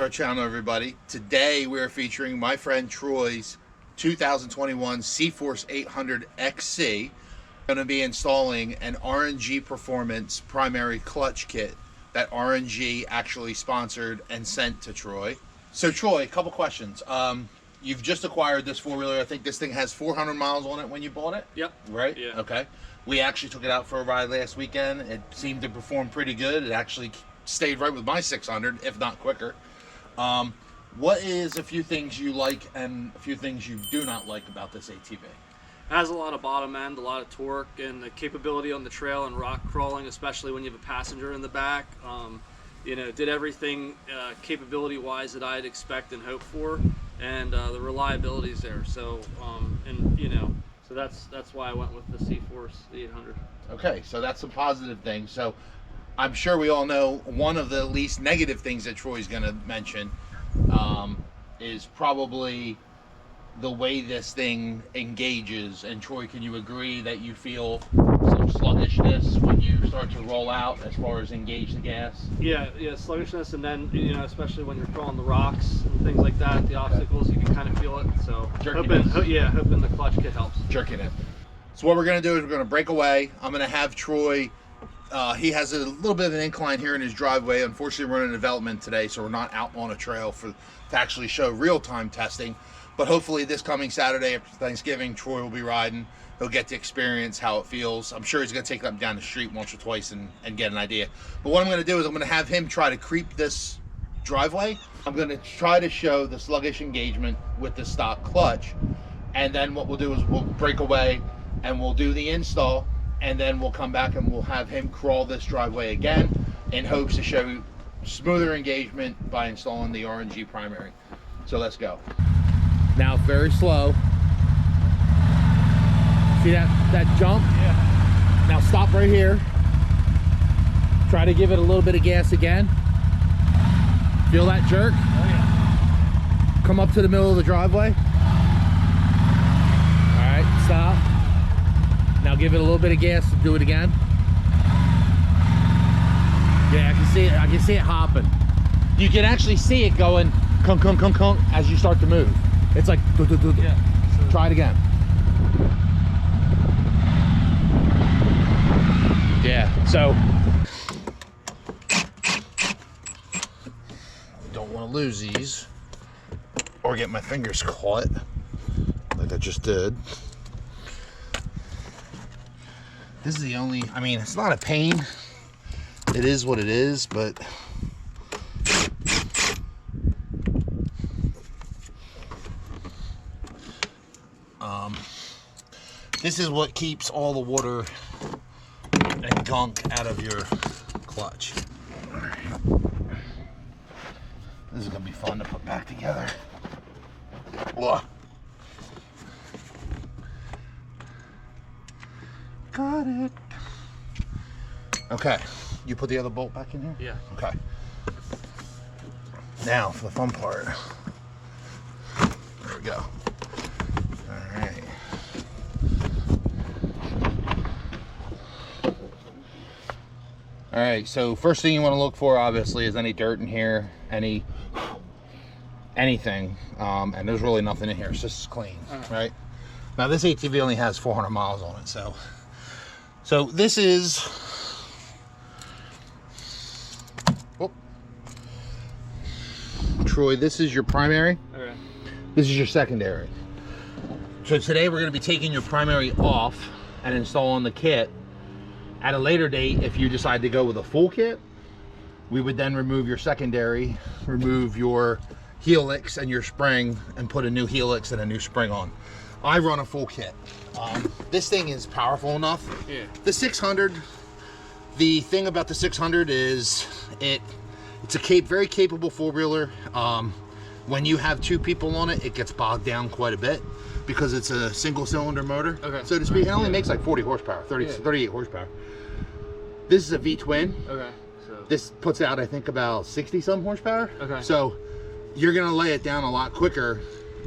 our channel, everybody. Today we're featuring my friend Troy's 2021 CForce 800 XC. Going to be installing an RNG Performance primary clutch kit that RNG actually sponsored and sent to Troy. So Troy, a couple questions. You've just acquired this four-wheeler. I think this thing has 400 miles on it when you bought it? Yep. Right? Yeah. Okay. We actually took it out for a ride last weekend. It seemed to perform pretty good. It actually stayed right with my 600, if not quicker. What is a few things you like and a few things you do not like about this ATV? It has a lot of bottom end, a lot of torque, and the capability on the trail and rock crawling, especially when you have a passenger in the back. You know, did everything capability-wise that I'd expect and hope for, and the reliability is there. So, and you know, so that's why I went with the CForce 800. Okay, so that's a positive thing. So I'm sure we all know one of the least negative things that Troy's going to mention is probably the way this thing engages. And Troy, can you agree that you feel some sluggishness when you start to roll out as far as engage the gas? Yeah, sluggishness, and then, you know, especially when you're crawling the rocks and things like that, the obstacles, you can kind of feel it. So hoping the clutch kit helps. Jerkiness. So what we're going to do is we're going to break away. I'm going to have Troy, he has a little bit of an incline here in his driveway. Unfortunately, we're in development today, so we're not out on a trail to actually show real-time testing. But hopefully this coming Saturday after Thanksgiving, Troy will be riding. He'll get to experience how it feels. I'm sure he's going to take it up down the street once or twice and get an idea. But what I'm going to do is I'm going to have him try to creep this driveway. I'm going to try to show the sluggish engagement with the stock clutch. And then what we'll do is we'll break away and we'll do the install. And then we'll come back and we'll have him crawl this driveway again in hopes to show you smoother engagement by installing the RNG primary. So let's go. Now very slow. See that jump? Yeah. Now stop right here. Try to give it a little bit of gas again. Feel that jerk? Oh yeah. Come up to the middle of the driveway. All right, stop. Now give it a little bit of gas to do it again. Yeah, I can see it. I can see it hopping. You can actually see it going kunk as you start to move. It's like yeah. So try it again. Yeah. So don't want to lose these or get my fingers caught like I just did. This is the only, I mean, it's not a pain. It is what it is, but this is what keeps all the water and gunk out of your clutch. All right. This is gonna be fun to put back together. Ugh. Got it. Okay, you put the other bolt back in here? yeah. Okay. Now for the fun part. There we go. All right. All right, so first thing you want to look for obviously is any dirt in here, anything, and there's really nothing in here. It's just clean, right? Now this ATV only has 400 miles on it, so this is, oh, Troy, this is your primary. Okay. This is your secondary. So today we're going to be taking your primary off and installing the kit. At a later date, if you decide to go with a full kit, we would then remove your secondary, remove your helix and your spring, and put a new helix and a new spring on. I run a full kit. This thing is powerful enough. Yeah. The 600, the thing about the 600 is it's a very capable four-wheeler. When you have two people on it, it gets bogged down quite a bit because it's a single-cylinder motor, so to speak. It only makes like 40 horsepower, 38 horsepower. This is a V-twin. Okay. So This puts out, I think, about 60-some horsepower. Okay. So you're gonna lay it down a lot quicker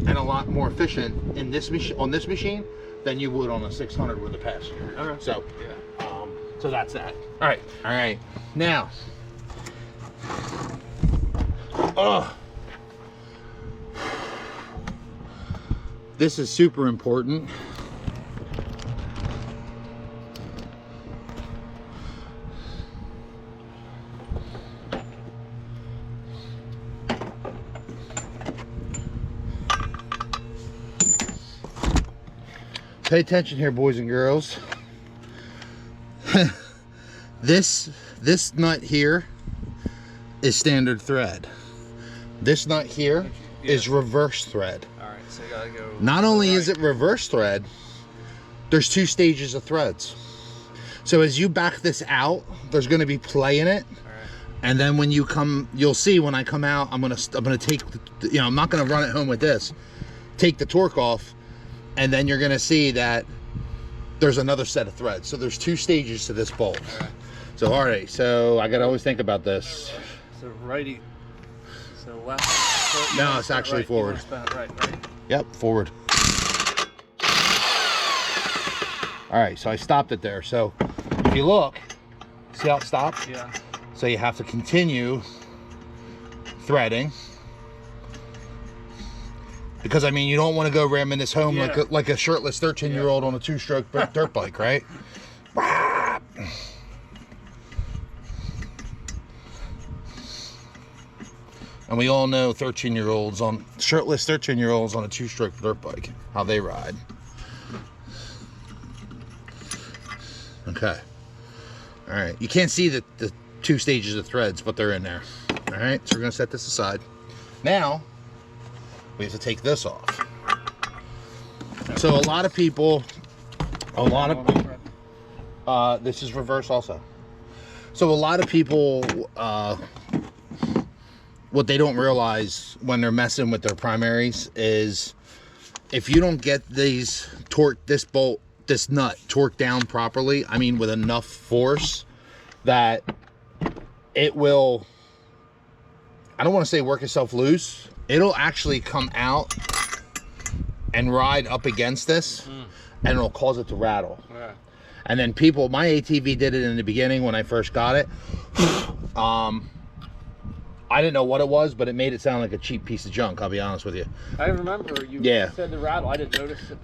and a lot more efficient in this on this machine than you would on a 600 with a passenger. Okay. So, yeah. So that's that. All right. Now, This is super important. Pay attention here, boys and girls. This nut here is standard thread. This nut here is reverse thread. All right, so you gotta go. Not only is it reverse thread, there's 2 stages of threads. So as you back this out, there's going to be play in it. All right. And then when you come, you'll see when I come out, I'm gonna take, you know, I'm not gonna run it home with this. Take the torque off, and then you're gonna see that there's another set of threads. So there's 2 stages to this bolt. So all right, so I gotta always think about this. So righty, so left. So No, it's actually right, forward. Right. Yep, forward. All right, so I stopped it there. So if you look, see how it stopped? Yeah. So you have to continue threading. Because I mean, you don't want to go ramming this home like a shirtless 13-year-old on a 2-stroke dirt bike, right? And we all know 13-year-olds on shirtless 13-year-olds on a 2-stroke dirt bike, how they ride. Okay. All right. You can't see the 2 stages of threads, but they're in there. All right. So we're gonna set this aside. Now we have to take this off. So a lot of people, this is reverse also. So a lot of people, what they don't realize when they're messing with their primaries is if you don't get this nut torqued down properly, I mean with enough force that it will, I don't want to say work itself loose, it'll actually come out and ride up against this and it'll cause it to rattle. Yeah. And then people, my ATV did it in the beginning when I first got it. I didn't know what it was, but it made it sound like a cheap piece of junk, I'll be honest with you. I remember you said the rattle. I didn't notice it.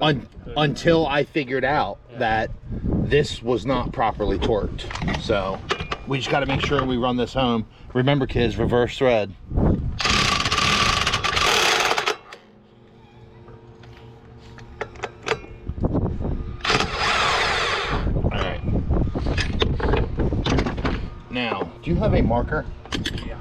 Until I figured out that this was not properly torqued. So we just got to make sure we run this home. Remember, kids, reverse thread. All right. Now, do you have a marker? Yeah.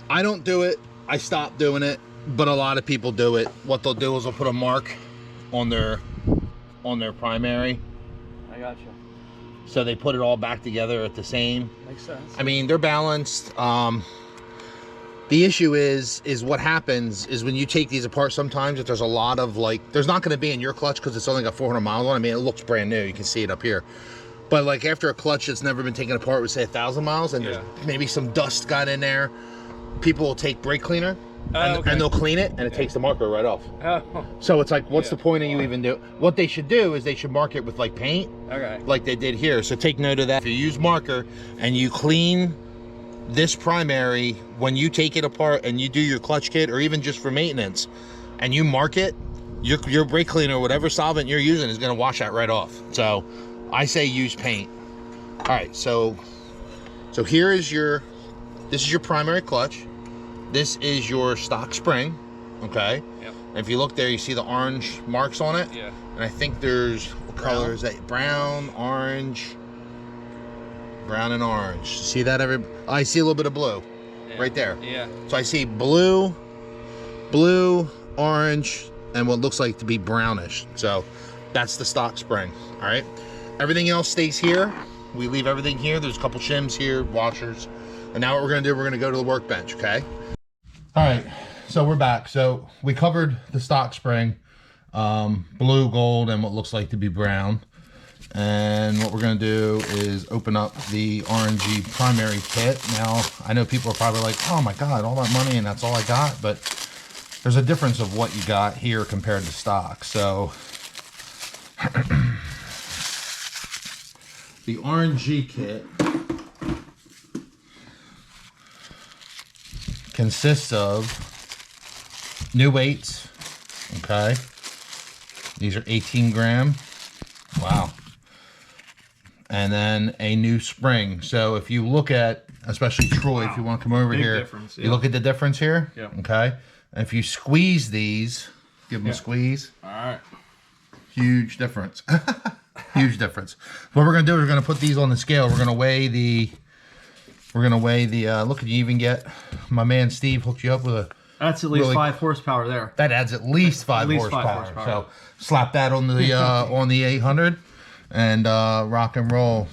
I don't do it. I stopped doing it, but a lot of people do it. What they'll do is they'll put a mark on their primary. I got you. So they put it all back together at the same. Makes sense. I mean, they're balanced. The issue is what happens is when you take these apart, sometimes if there's a lot of there's not going to be in your clutch because it's only got 400 miles on it. I mean, it looks brand new. You can see it up here. But like after a clutch that's never been taken apart, we say 1,000 miles, and there's maybe some dust got in there. People will take brake cleaner and they'll clean it, and it takes the marker right off. Oh. So it's like, what's the point of you even do? What they should do is they should mark it with like paint, like they did here. So take note of that. If you use marker and you clean this primary when you take it apart and you do your clutch kit, or even just for maintenance, and you mark it, your brake cleaner, whatever solvent you're using, is going to wash that right off. So I say use paint. All right, so here is this is your primary clutch. This is your stock spring, okay? Yep. And if you look there, you see the orange marks on it. Yeah. And I think there's, what color is that? Brown, orange, brown and orange. See that? I see a little bit of blue right there. Yeah. So I see blue, orange, and what looks like to be brownish. So that's the stock spring, all right? Everything else stays here. We leave everything here. There's a couple shims here, washers. And now what we're gonna do, we're gonna go to the workbench, okay? All right, so we're back. So we covered the stock spring, blue, gold, and what looks like to be brown. And what we're gonna do is open up the RNG primary kit. Now, I know people are probably like, oh my God, all that money and that's all I got, but there's a difference of what you got here compared to stock. So the RNG kit consists of New weights. Okay. These are 18 gram. Wow. And then a new spring. So if you look at, especially Troy, if you want to come over Big here, difference, you look at the difference here. Yeah. Okay. And if you squeeze these, give them a squeeze. All right. Huge difference. Huge difference. What we're gonna do is we're gonna put these on the scale. We're gonna weigh the. Look, you even get my man Steve hooked you up with a. That's at least 5 horsepower there. That adds at least 5 horsepower. So slap that on the on the 800 and rock and roll.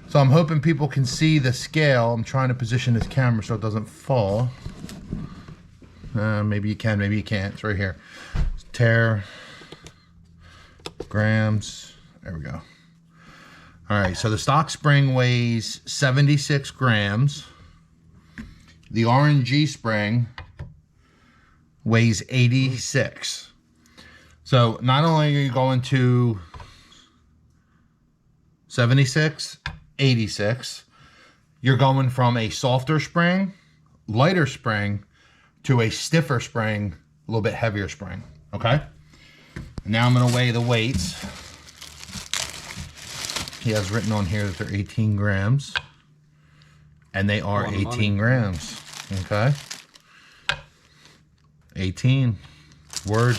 So I'm hoping people can see the scale. I'm trying to position this camera so it doesn't fall. Maybe you can, maybe you can't. It's right here. Tare, grams. There we go. All right, so the stock spring weighs 76 grams. The RNG spring weighs 86. So not only are you going to 76, 86, you're going from a softer spring, lighter spring, to a stiffer spring, a little bit heavier spring, okay? Now I'm gonna weigh the weights. He has written on here that they're 18 grams, and they are 18 grams, okay? 18, word.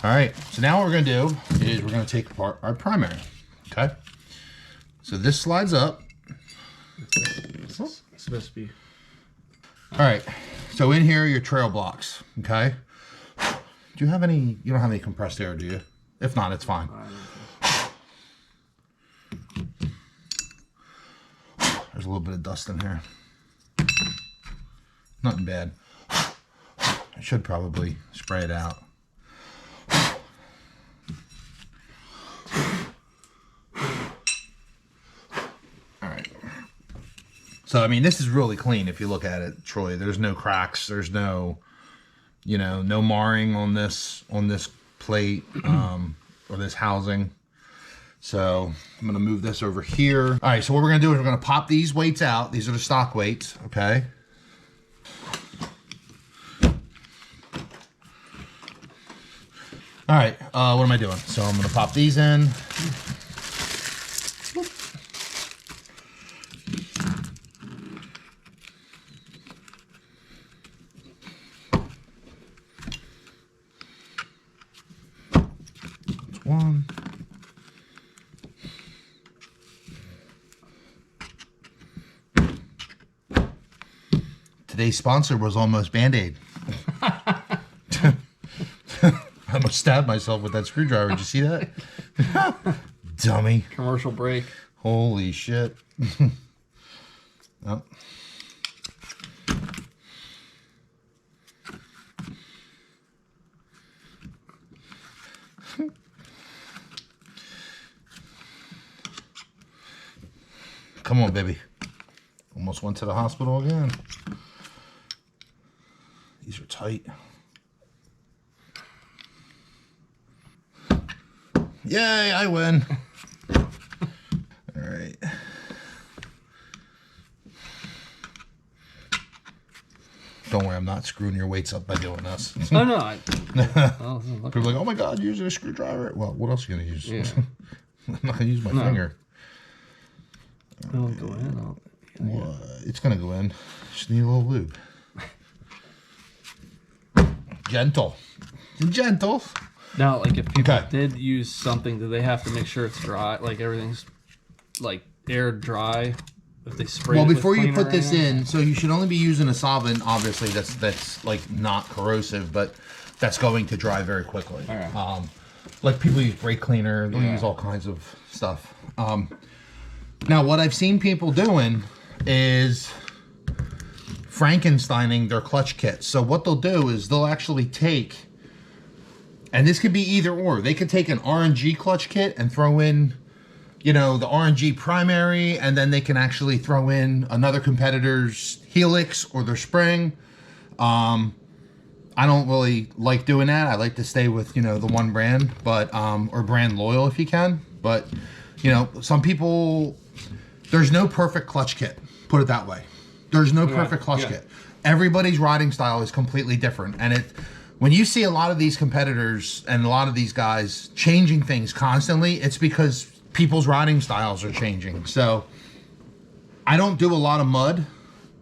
All right, so now what we're gonna do is we're gonna take apart our primary, okay? So this slides up. It's supposed to be. All right, so in here are your trail blocks, okay? Do you have any, you don't have any compressed air, do you? If not, it's fine. There's a little bit of dust in here. Nothing bad. I should probably spray it out. All right. So, I mean, this is really clean if you look at it, Troy. There's no cracks. There's no, you know, no marring on this plate or this housing. So I'm gonna move this over here. All right, so what we're gonna do is we're gonna pop these weights out. These are the stock weights, okay? All right, what am I doing? So I'm gonna pop these in. That's one. Today's sponsor was almost Band-Aid. I almost stabbed myself with that screwdriver. Did you see that? Dummy. Commercial break. Holy shit. Oh. Come on, baby. Almost went to the hospital again. These are tight. Yay, I win. All right. Don't worry, I'm not screwing your weights up by doing this. Oh, no. People are like, oh my God, you're using a screwdriver. Well, what else are you going to use? Yeah. I'm not going to use my finger. It'll go in. Well, it's going to go in. Just need a little lube. Gentle. Gentle. Now, like, if people did use something, do they have to make sure it's dry? Like, everything's, like, air dry? If they spray well, it before with you put this anything? in, so you should only be using a solvent, obviously, that's like, not corrosive, but that's going to dry very quickly. Okay. Like, people use brake cleaner. They'll use all kinds of stuff. Now, what I've seen people doing is Frankensteining their clutch kits. So what they'll do is they'll actually take, and this could be either or, they could take an RNG clutch kit and throw in, you know, the RNG primary, and then they can actually throw in another competitor's helix or their spring. I don't really like doing that. I like to stay with, you know, the one brand, but or brand loyal if you can. But, you know, some people, there's no perfect clutch kit, put it that way. There's no perfect clutch kit. Everybody's riding style is completely different, and when you see a lot of these competitors and a lot of these guys changing things constantly, it's because people's riding styles are changing. So I don't do a lot of mud.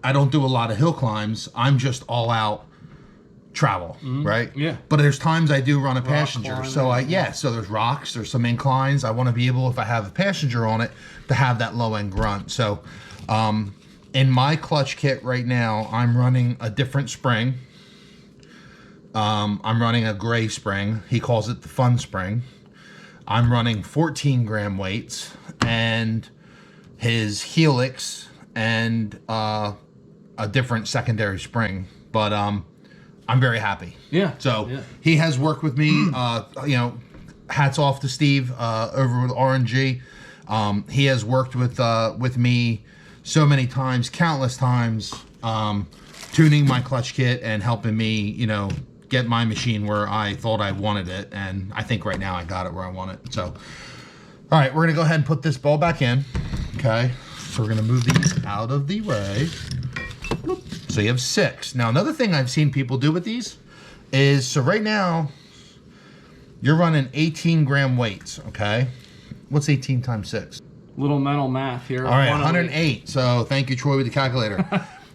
I don't do a lot of hill climbs. I'm just all out travel, right? Yeah. But there's times I do run a passenger. So so there's rocks, there's some inclines. I want to be able, if I have a passenger on it, to have that low end grunt. So in my clutch kit right now, I'm running a different spring. I'm running a gray spring. He calls it the fun spring. I'm running 14 gram weights and his helix and a different secondary spring. But I'm very happy. Yeah. So he has worked with me. You know, hats off to Steve over with RNG. He has worked with me so many times, countless times, tuning my clutch kit and helping me, you know, get my machine where I thought I wanted it. And I think right now I got it where I want it. So, all right, we're going to go ahead and put this ball back in. Okay. So we're going to move these out of the way. So you have 6. Now, another thing I've seen people do with these is, so right now you're running 18 gram weights. Okay. What's 18 times 6? Little mental math here. All right, 108. So thank you, Troy, with the calculator.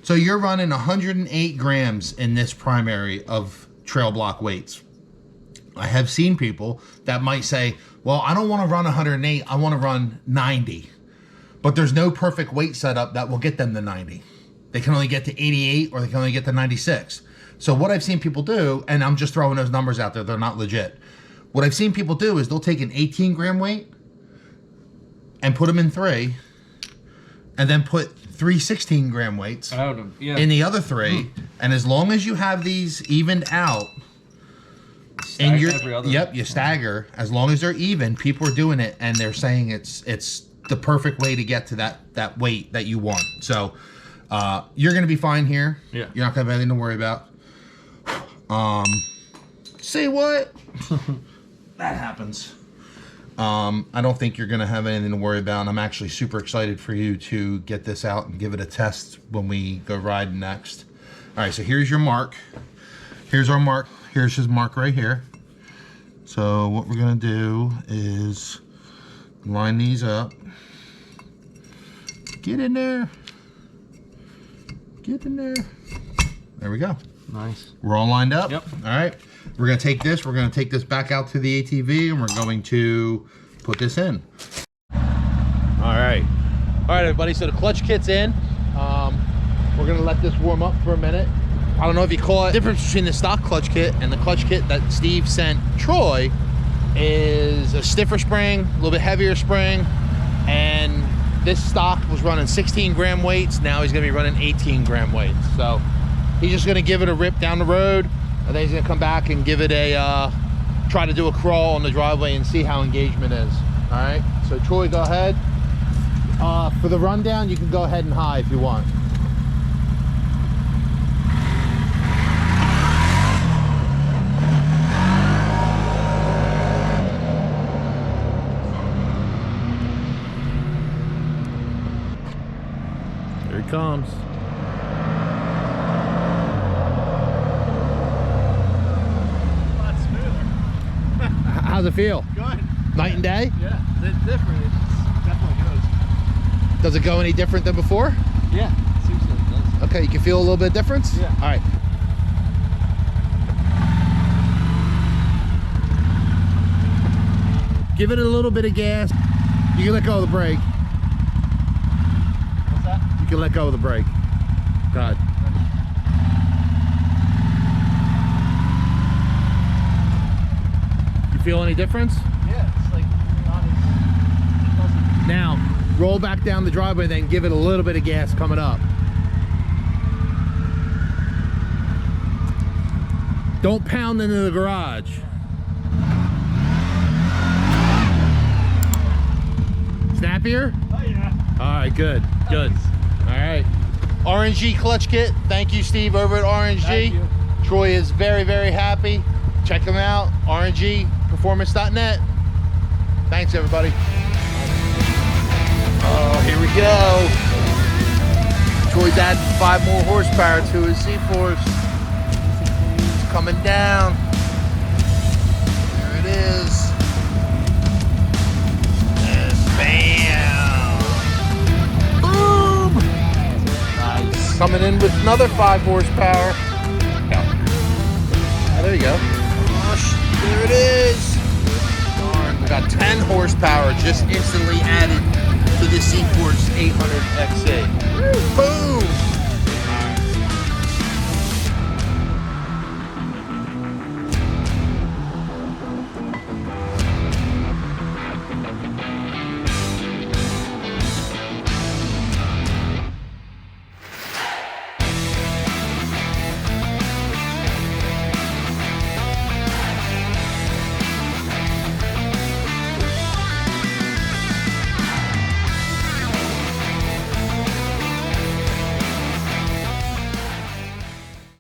So you're running 108 grams in this primary of trail block weights. I have seen people that might say, well, I don't want to run 108. I want to run 90. But there's no perfect weight setup that will get them to 90. They can only get to 88 or they can only get to 96. So what I've seen people do, and I'm just throwing those numbers out there, they're not legit. What I've seen people do is they'll take an 18 gram weight and put them in 3, and then put 3 16 gram weights in the other 3. And as long as you have these evened out, and you stagger. As long as they're even, people are doing it, and they're saying it's the perfect way to get to that weight that you want. So you're gonna be fine here. Yeah, you're not gonna have anything to worry about. Say what? That happens. I don't think you're going to have anything to worry about. And I'm actually super excited for you to get this out and give it a test when we go ride next. All right, so here's your mark. Here's our mark. Here's his mark right here. So what we're going to do is line these up. Get in there. Get in there. There we go. Nice. We're all lined up. Yep. All right. We're going to take this. We're going to take this back out to the ATV, and we're going to put this in. All right. All right, everybody. So the clutch kit's in. We're going to let this warm up for a minute. I don't know if you call it. The difference between the stock clutch kit and the clutch kit that Steve sent Troy is a stiffer spring, a little bit heavier spring, and this stock was running 16 gram weights. Now he's going to be running 18 gram weights. So he's just going to give it a rip down the road, and then he's going to come back and give it a try to do a crawl on the driveway and see how engagement is. All right, so Troy, go ahead. For the rundown, you can go ahead and high if you want. Here he comes. How's it feel? Good. Night and day? Yeah, it's different. It definitely goes. Does it go any different than before? Yeah, it seems like it does. Okay, you can feel a little bit of difference? Yeah. All right. Give it a little bit of gas. You can let go of the brake. What's that? You can let go of the brake. Go ahead. You feel any difference? Yeah, it's like not as... It doesn't... Now, roll back down the driveway, then give it a little bit of gas coming up. Don't pound into the garage. Snappier? Oh, yeah. All right, good, good. All right. RNG clutch kit. Thank you, Steve, over at RNG. Thank you. Troy is very, very happy. Check them out, rngperformance.net. Thanks, everybody. Oh, here we go. Troy's adding 5 more horsepower to his CForce. coming down. There it is. And bam! Boom! Nice. Coming in with another 5 horsepower. Oh, there you go. There it is. Darn, we got 10 horsepower just instantly added to the CForce 800 XA. Boom!